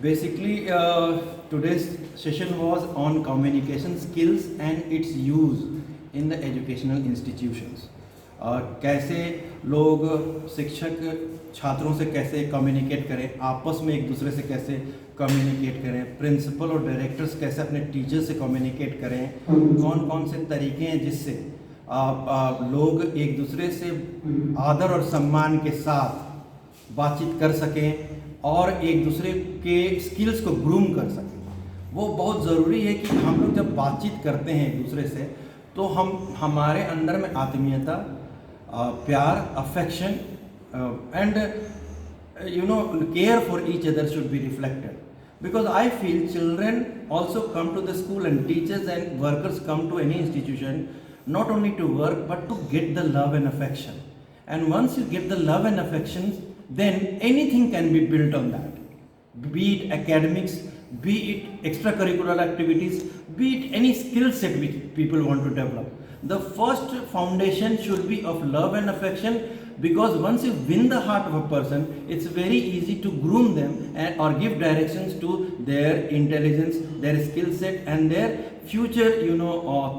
Basically, today's session was on communication skills and its use in the educational institutions. कैसे लोग शिक्षक छात्रों से कैसे कम्युनिकेट करें, आपस में एक दूसरे से कैसे कम्युनिकेट करें, प्रिंसिपल और डायरेक्टर्स कैसे अपने टीचर से कम्युनिकेट करें, कौन कौन से तरीके हैं जिससे लोग एक दूसरे से आदर और सम्मान के साथ बातचीत कर सकें और एक दूसरे के स्किल्स को ग्रूम कर सकें। वो बहुत ज़रूरी है कि हम लोग जब बातचीत करते हैं एक दूसरे से तो हमारे अंदर में आत्मीयता, प्यार, affection and care for each other should be reflected. Because I feel children also come to the school and teachers and workers come to any institution not only to work but to get the love and affection. And once you get the love and affection, then anything can be built on that. Be it academics, be it extracurricular activities, be it any skill set which people want to develop. The first foundation should be of love and affection, because once you win the heart of a person, it's very easy to groom them or give directions to their intelligence, their skill set and their future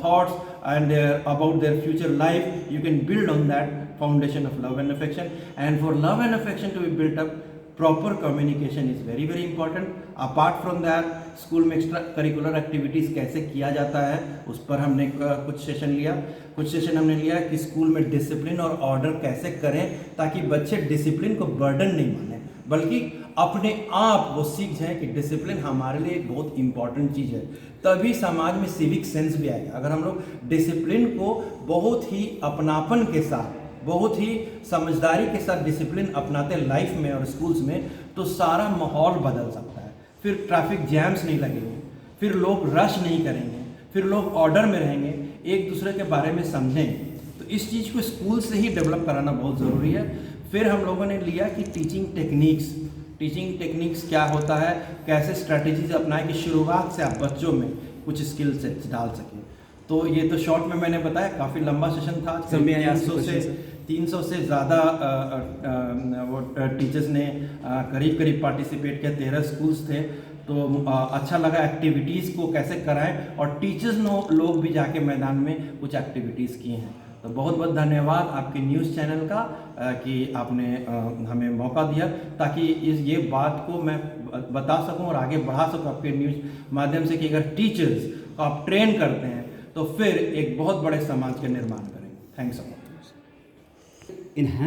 thoughts and about their future life. You can build on that foundation of love and affection, and for love and affection to be built up, proper communication is very very important. Apart from that, school में extra curricular activities कैसे किया जाता है उस पर हमने कुछ session हमने लिया कि स्कूल में डिसिप्लिन और ऑर्डर कैसे करें ताकि बच्चे डिसिप्लिन को बर्डन नहीं माने बल्कि अपने आप वो सीख जाएं कि डिसिप्लिन हमारे लिए एक बहुत इंपॉर्टेंट चीज़ है। तभी समाज में सिविक सेंस भी आएगा। अगर हम लोग डिसिप्लिन को बहुत ही अपनापन के साथ, बहुत ही समझदारी के साथ डिसिप्लिन अपनाते लाइफ में और स्कूल्स में, तो सारा माहौल बदल सकता है। फिर ट्रैफिक जैम्स नहीं लगेंगे, फिर लोग रश नहीं करेंगे, फिर लोग ऑर्डर में रहेंगे, एक दूसरे के बारे में समझेंगे। तो इस चीज़ को स्कूल से ही डेवलप कराना बहुत ज़रूरी है। फिर हम लोगों ने लिया कि टीचिंग टेक्निक्स क्या होता है, कैसे स्ट्रैटेजीज अपनाएं कि शुरुआत से आप बच्चों में कुछ स्किल सेट्स डाल सकें। तो ये तो शॉर्ट में मैंने बताया, काफ़ी लंबा सेशन था। 300 से ज़्यादा वो टीचर्स ने करीब पार्टिसिपेट किया। 13 स्कूल्स थे। तो अच्छा लगा एक्टिविटीज़ को कैसे कराएं, और टीचर्स लोग भी जाके मैदान में कुछ एक्टिविटीज़ किए हैं। तो बहुत बहुत धन्यवाद आपके न्यूज़ चैनल का कि आपने हमें मौका दिया ताकि ये बात को मैं बता सकूं और आगे बढ़ा सकूं आपके न्यूज़ माध्यम से कि अगर टीचर्स को आप ट्रेन करते हैं तो फिर एक बहुत बड़े समाज का निर्माण करेंगे। Thanks so much. enhance